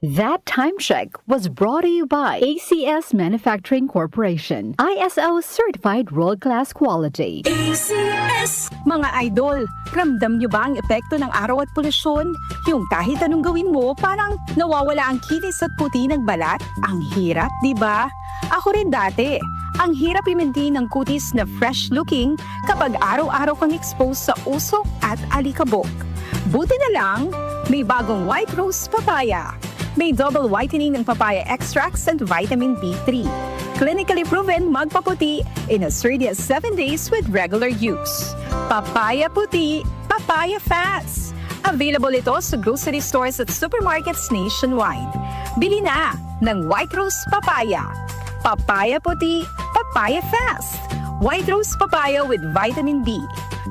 That time check was brought to you by ACS Manufacturing Corporation, ISO certified world-class quality. ACS! Mga idol, ramdam nyo ba ang epekto ng araw at polusyon? Yung kahit anong gawin mo, parang nawawala ang kinis at puti ng balat? Ang hirap, di ba? Ako rin dati. Ang hirap i-maintain ng kutis na fresh-looking kapag araw-araw kang exposed sa usok at alikabok. Buti na lang, may bagong White Rose Papaya. May double whitening ng papaya extracts and vitamin B3. Clinically proven magpaputi in as early as 7 days with regular use. Papaya puti, papaya fast. Available ito sa grocery stores at supermarkets nationwide. Bili na ng White Rose Papaya. Papaya puti, papaya fast. White Rose Papaya with vitamin B.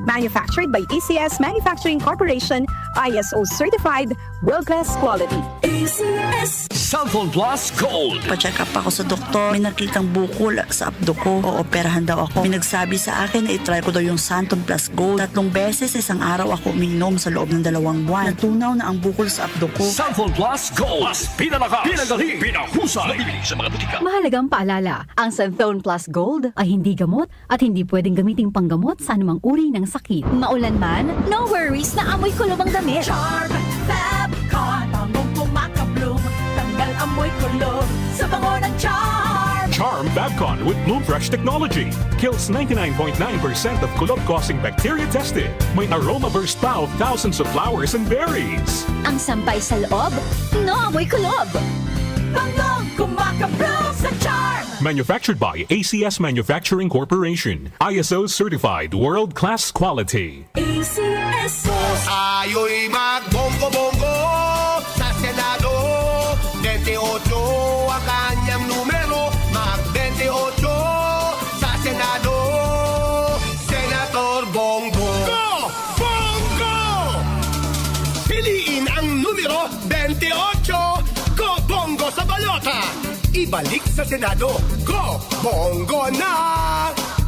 Manufactured by ACS Manufacturing Corporation, ISO certified, world-class quality. ACS! Santon Plus Gold. Pa-check up ako sa doktor. May nakitang bukol sa abdo ko. Ooperahan daw ako. May nagsabi sa akin na itry ko daw yung Santon Plus Gold. 3 beses isang araw ako uminom sa loob ng 2 buwan. Natunaw na ang bukol sa abdo ko. Santon Plus Gold. Mas pinalakas, pinagaling, pinahusay. Mabibili sa mga butika. Mahalagang paalala, ang Santhone Plus Gold ay hindi gamot at hindi pwedeng gamiting panggamot sa anumang uri ng sakit. Maulan man, no worries na amoy kulob ang damit. Charm Fabcon, bangong pumakabloom, tanggal amoy kulob sa bango ng Charm. Charm Fabcon with Bloom Fresh technology kills 99.9% of kulob-causing bacteria tested. May aroma burst pa of thousands of flowers and berries. Ang sampay sa loob, no amoy kulob. Bangong kumakabloom sa Charm. Manufactured by ACS Manufacturing Corporation, ISO certified world-class quality. ACS. Ayo'y magbonggo-bongo sa Senado. 28 ang kanyang numero. Mag-28 sa Senado. Senator Bongo. Go! Bongo! Piliin ang numero 28. Go Bongo sa balota. Ibalik sa Senado. Go Bongo na!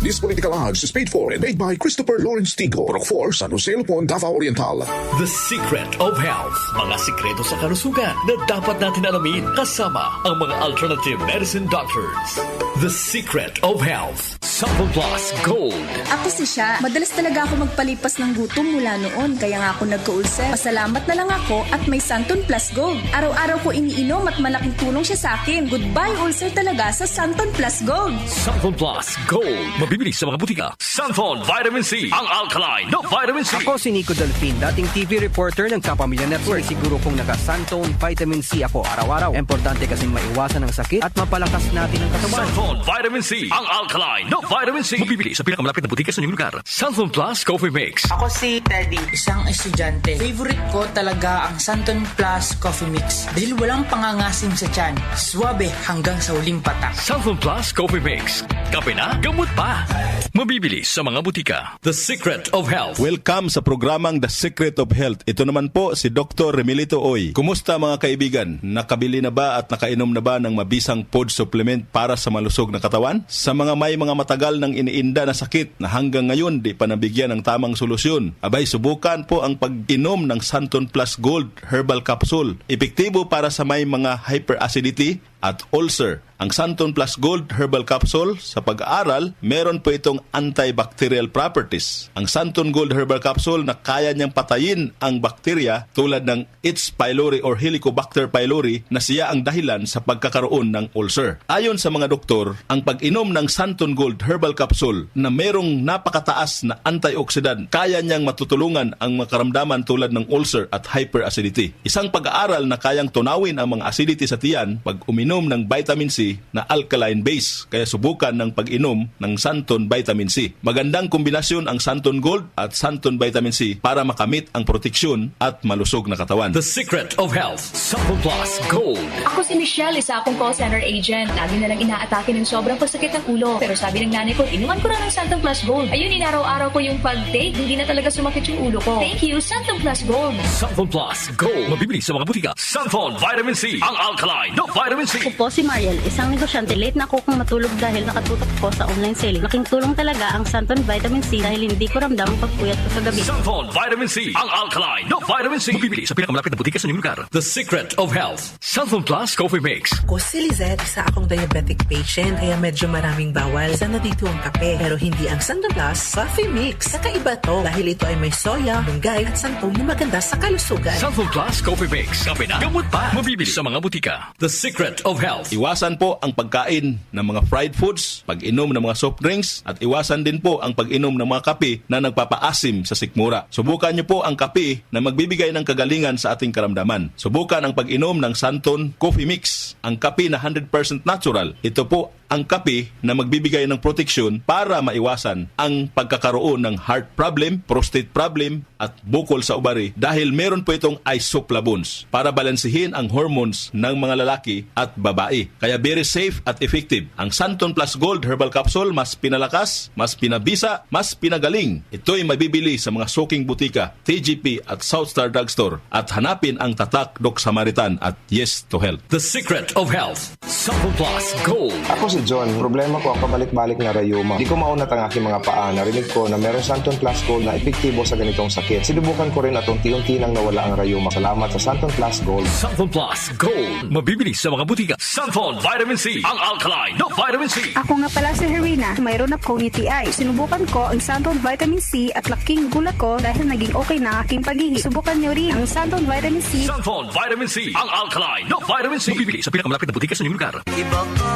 This political ads is paid for and made by Christopher Lawrence Tigo, Rock 4, San Jose, Lupon, Davao Oriental. The Secret of Health. Mga sikreto sa kalusugan na dapat natin alamin kasama ang mga alternative medicine doctors. The Secret of Health. Santon Plus Gold. Ako si Sha. Madalas talaga ako magpalipas ng gutom mula noon, kaya nga ako nagka-ulcer. Pasalamat na lang ako at may Santon Plus Gold. Araw-araw ko iniinom at malaking tulong siya sa akin. Goodbye ulcer talaga sa Santon Plus Gold. Santon Plus Gold. Mabibili sa mga butika. Santon Vitamin C. Ang alkaline na vitamin C. Ako si Nico Delfin, dating TV reporter ng Kapamilya Network. Siguro kung naka-Santon Vitamin C ako araw-araw. Importante kasing maiwasan ang sakit at mapalakas natin ang katawan. Santon Vitamin C. Ang alkaline na vitamin C. Mabibili sa pinakamalapit na butika sa inyong lugar. Santon Plus Coffee Mix. Ako si Teddy, isang estudyante. Favorite ko talaga ang Santon Plus Coffee Mix dahil walang pangangasim sa tiyan. Suwabe hanggang sa uling patak. Santon Plus Coffee Mix. Kape na, gamot pa. Mabibili sa mga butika. The Secret of Health. Welcome sa programang The Secret of Health. Ito naman po si Dr. Remilito Oy. Kumusta mga kaibigan? Nakabili na ba at nakainom na ba ng mabisang food supplement para sa malusog na katawan? Sa mga may mga matagal nang iniinda na sakit na hanggang ngayon di pa nabigyan ng tamang solusyon, abay subukan po ang pag-inom ng Santon Plus Gold Herbal Capsule. Epektibo para sa may mga hyperacidity at ulcer. Ang Santon Plus Gold Herbal Capsule, sa pag-aaral, meron po itong antibacterial properties. Ang Santon Gold Herbal Capsule na kaya niyang patayin ang bakterya tulad ng H. pylori or Helicobacter pylori na siya ang dahilan sa pagkakaroon ng ulcer. Ayon sa mga doktor, ang pag-inom ng Santon Gold Herbal Capsule na merong napakataas na antioxidant, kaya niyang matutulungan ang mga karamdaman tulad ng ulcer at hyperacidity. Isang pag-aaral na kayang tunawin ang mga acidity sa tiyan pag uminom ng vitamin C na alkaline base. Kaya subukan ng pag-inom ng Santon Vitamin C. Magandang kombinasyon ang Santon Gold at Santon Vitamin C para makamit ang proteksyon at malusog na katawan. The Secret of Health. Santon Plus Gold. Ako si Michelle, isa akong call center agent. Lagi na lang inaatake ng sobrang pasakit ng ulo. Pero sabi ng nanay ko, inuman ko na ng Santon Plus Gold. Ayun, inaraw-araw ko yung pag-take. Hindi na talaga sumakit yung ulo ko. Thank you, Santon Plus Gold. Santon Plus Gold. Mabibili sa mga butika. Santon Vitamin C. Ang alkaline na vitamin C. Ako po si Mariel, isang negosyante. Late na ako kung matulog dahil nakatutok ko sa online selling. Laking tulong talaga ang Santon Vitamin C dahil hindi ko ramdam ang pagpuyat ko sa gabi. Santon Vitamin C, ang alkaline na vitamin C. Bibili sa pinakamalapit na butika sa inyong lugar. The Secret of Health. Santon Plus Coffee Mix. Ako si Lizette, isa akong diabetic patient kaya medyo maraming bawal. Sana dito ang kape pero hindi ang Santon Plus Coffee Mix. Kakaiba to dahil ito ay may soya, lunggay at santol na maganda sa kalusugan. Santon Plus Coffee Mix. Kape na, gamot pa. Mabibili sa mga butika. The Secret of Health. Iwasan po ang pagkain ng mga fried foods, pag-inom ng mga soft drinks, at iwasan din po ang pag-inom ng mga kape na nagpapaasim sa sikmura. Subukan niyo po ang kape na magbibigay ng kagalingan sa ating karamdaman. Subukan ang pag-inom ng Santon Coffee Mix, ang kape na 100% natural. Ito po ang kape na magbibigay ng proteksyon para maiwasan ang pagkakaroon ng heart problem, prostate problem, at bukol sa ubari dahil meron po itong isoflavones para balansihin ang hormones ng mga lalaki at babae. Kaya very safe at effective. Ang Santon Plus Gold Herbal Capsule mas pinalakas, mas pinabisa, mas pinagaling. Ito'y mabibili sa mga suking butika, TGP at Southstar Drugstore at hanapin ang tatak Doc Samaritan at Yes to Health. The Secret of Health. Santon Plus Gold. Ako si John, problema ko ang pabalik-balik na rayuma. Di ko maunat ang aking mga paa. Narinig ko na meron Santon Plus Gold na epektibo sa ganitong sakit. Sinubukan ko rin at unti-unti nang nawala ang rayuma. Salamat sa Santon Plus Gold. Santon Plus Gold. Mabibili sa mga butika. Santon Vitamin C, ang alkaline na vitamin C. Ako nga pala si Herina, mayroon akong UTI. Sinubukan ko ang Santon Vitamin C at laking gulat ko dahil naging okay na aking paghihi. Subukan niyo rin ang Santon Vitamin C. Santon Vitamin C, ang alkaline na vitamin C. Mabibili sa pinakamalapit na butika sa inyong lugar. Iba ka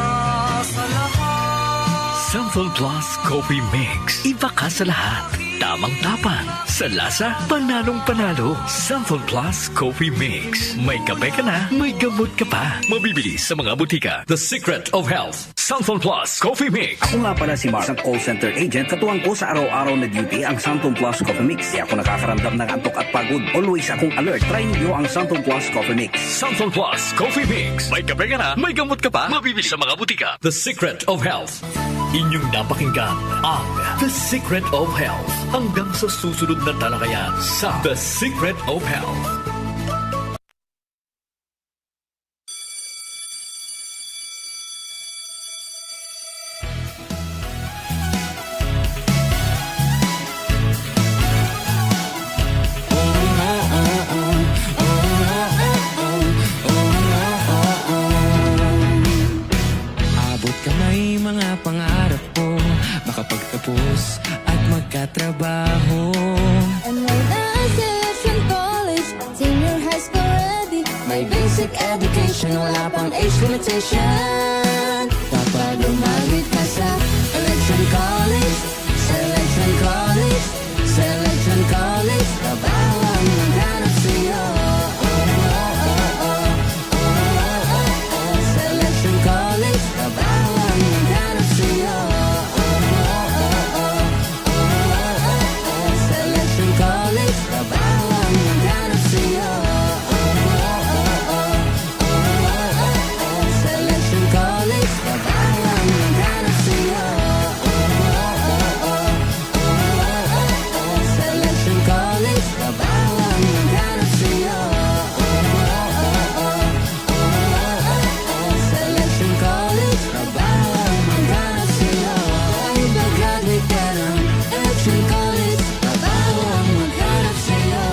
sa lahat. Santon Plus Coffee Mix. Iba ka sa lahat. Tamang-tapang. Sa lasa, panalong-panalo. Santon Plus Coffee Mix. May kape ka na, may gamot ka pa. Mabibili sa mga butika. The Secret of Health. Santon Plus Coffee Mix. Ako nga pala si Mark, isang call center agent. Katuwang ko sa araw-araw na duty ang Santon Plus Coffee Mix. Di ako nakakaramdam ng antok at pagod. Always akong alert. Try niyo ang Santon Plus Coffee Mix. Santon Plus Coffee Mix. May kape ka na, may gamot ka pa. Mabibili sa mga butika. The Secret of Health. Inyong napakinggan ang The Secret of Health. Hanggang sa susunod na talakayan sa The Secret of Health. Abot kamay mga pangarap ko, makapagtapos at magkatrabaho. Enrolled at Selection College, senior high school ready. May basic education, wala pang age limitation. Kapag umabit ka sa Selection College, Selection College, Selection College, trabaho ang maghanap sa'yo. Selection College, trabaho ang maghanap sa'yo. Selection College, trabaho ang maghanap sa'yo. Selection College, trabaho ang maghanap sa'yo. Selection College, trabaho ang maghanap sa'yo. Selection College, trabaho ang maghanap sa'yo. Kahit mag-graduate ka ng Selection College, trabaho ang maghanap sa'yo.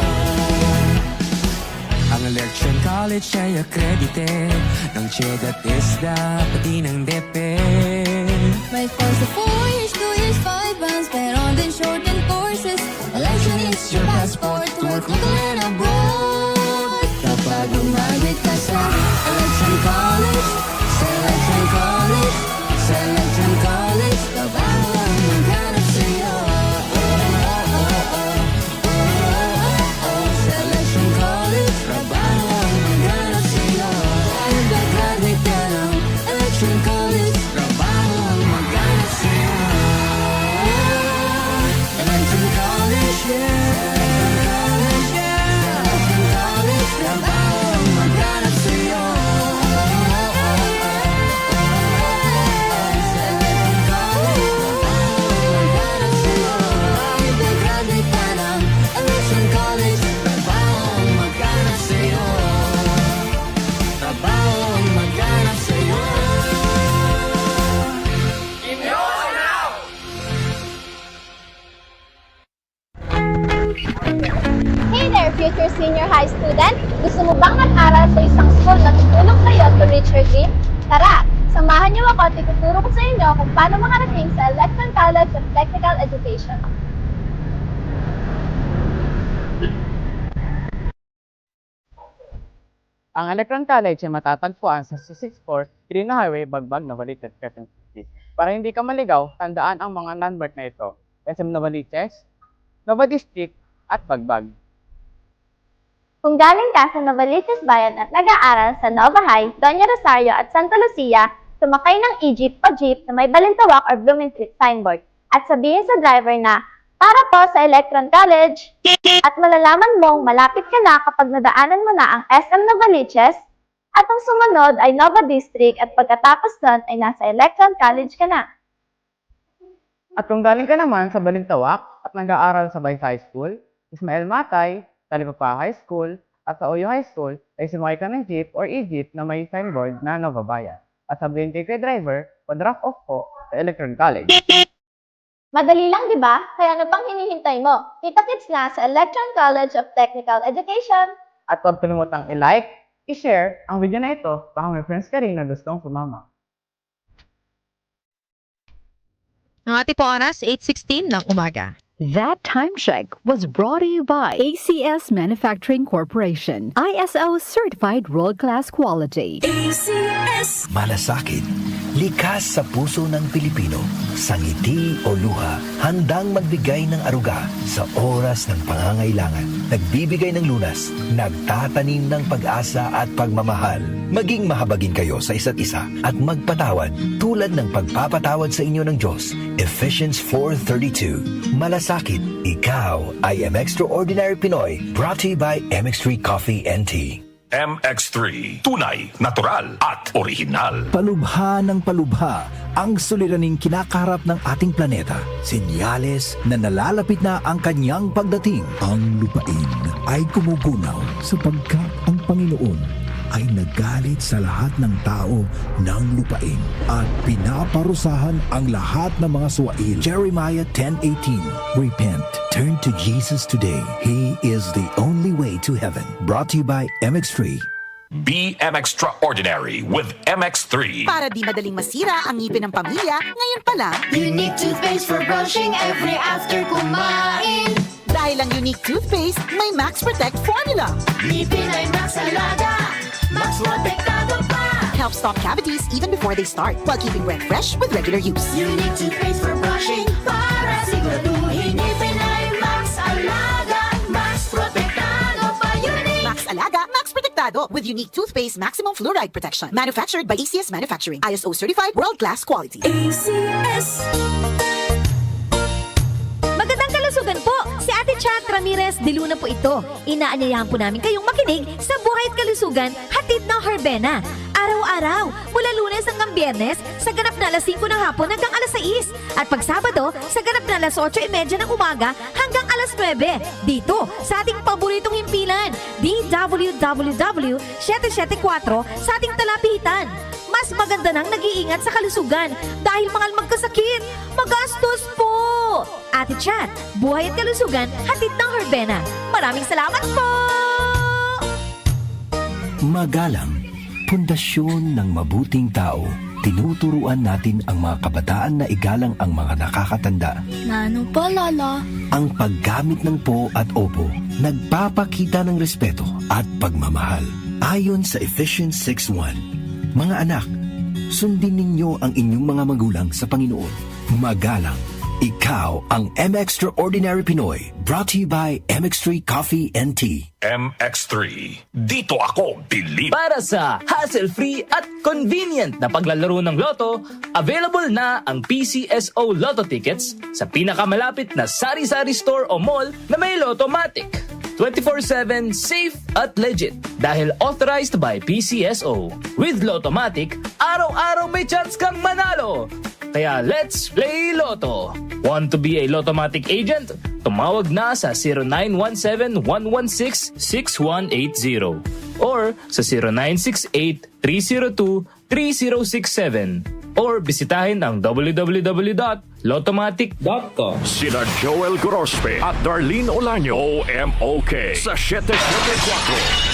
Ang Election College ay accredited ng CHED at ISDA, pati ng DepEd. May course of 4 years, 2 years, 5 months, meron din shortened courses. Election is your passport to work, local and abroad. Kapag umabit ka sa Election College, Selection College, Selection College, trabaho ang maghanap sa'yo. Selection College, trabaho ang maghanap sa'yo. Kahit mag-graduate ka ng Election College, trabaho ang maghanap sa'yo. Election College, yeah. Election College, yeah. Education. Ang Electron College ay matatagpuan sa 664 Quirino Highway, Bagbag, Novaliches, Quezon City. Para hindi ka maligaw, tandaan ang mga landmark na ito: SM Novaliches, Nova District, at Bagbag. Kung galing ka sa Novaliches Bayan at nag-aaral sa Nova High, Doña Rosario at Santa Lucia, sumakay ng e-jeep o jeep na may Balintawak or Blooming Street signboard at sabihin sa driver na, para po sa Electron College, at malalaman mong malapit ka na kapag nadaanan mo na ang SM Novaliches, at ang sumunod ay Nova District at pagkatapos nun ay nasa Electron College ka na. At kung galing ka naman sa Balintawak at nag-aaral sa Vice High School, Ismael Matay, Talipapa High School, at sa Oyo High School, ay sumakay ka ng jeep or e-jeep na may signboard na Nova Bayan. At sabihin kay driver, pa-drop off po sa Electron College. Madali lang, di ba? Kaya ano pang hinihintay mo? Kita-kits na sa Electron College of Technical Education. At huwag kalimutang i-like, i-share ang video na ito, baka may friends ka rin na gustong sumama. Ang ating po oras, 8:16 ng umaga. That time check was brought to you by ACS Manufacturing Corporation, ISO certified world-class quality. ACS Malasakit, likas sa puso ng Pilipino, sa ngiti o luha, handang magbigay ng aruga sa oras ng pangangailangan, nagbibigay ng lunas, nagtatanim ng pag-asa at pagmamahal. Maging mahabagin kayo sa isa't isa at magpatawad tulad ng pagpapatawad sa inyo ng Diyos. Ephesians 4:32. Malasakit, ikaw ay Extraordinary Pinoy, brought to you by MX3 Coffee and Tea. MX3, tunay, natural at original. Palubha ng palubha ang suliraning kinakaharap ng ating planeta. Senyales na nalalapit na ang kanyang pagdating. Ang lupain ay gumugunaw sapagkat ang Panginoon ay nagalit sa lahat ng tao ng lupain at pinaparusahan ang lahat ng mga suwail. Jeremiah 10:18. Repent. Turn to Jesus today. He is the only way to heaven. Brought to you by MX3. Be Extraordinary with MX3. Para di madaling masira ang ngipin ng pamilya, ngayon pa lang, Unique toothpaste for brushing every after kumain. dahil ang unique toothpaste may Max Protect formula. Ngipin ay Max Alaga, Max Protektado pa. Helps stop cavities even before they start while keeping breath fresh with regular use. Unique toothpaste for brushing para siguraduhin ngipin ay Max Alaga, Max Protektado pa. Unique Max Alaga, Max Protectado with unique toothpaste maximum fluoride protection. Manufactured by ACS Manufacturing. ISO certified world-class quality. ACS. Magandang kalusugan po! Si Ate Chat Ramirez de Luna po ito. Inaanyayahan po namin kayong makinig sa Buhay at Kalusugan, hatid ng Herbena. Araw-araw, mula Lunes hanggang Biyernes, sa ganap na alas 5 ng hapon hanggang alas 6. At pag Sabado, sa ganap na alas 8:30 ng umaga hanggang alas 9. Dito, sa ating paboritong himpilan, DWWW 774 sa ating talapitan. Mas maganda nang nag-iingat sa kalusugan dahil mahal magkasakit. Magastos po! Ate Chat, Buhay at Kalusugan, hatid ng Herbena. Maraming salamat po! Magalang, pundasyon ng mabuting tao. Tinuturuan natin ang mga kabataan na igalang ang mga nakakatanda. Nano pa, Lala? Ang paggamit ng po at opo, nagpapakita ng respeto at pagmamahal. Ayon sa Ephesians 6:1, mga anak, sundin ninyo ang inyong mga magulang sa Panginoon. Magalang, ikaw ang Extraordinary Pinoy, brought to you by MX3 Coffee and Tea. MX3, dito ako believe. Para sa hassle-free at convenient na paglalaro ng loto, available na ang PCSO Lotto tickets sa pinakamalapit na sari-sari store o mall na may Lottomatic. 24/7 safe at legit dahil authorized by PCSO. With Lottomatic, araw-araw may chance kang manalo. Kaya let's play Lotto. Want to be a Lottomatic agent? Tumawag na sa 0917-116-6180 or sa 0968-302-3067 or bisitahin ang www.lottomatic.com. Sina Joel Gorospe at Darlene Olaño, OMOK sa 774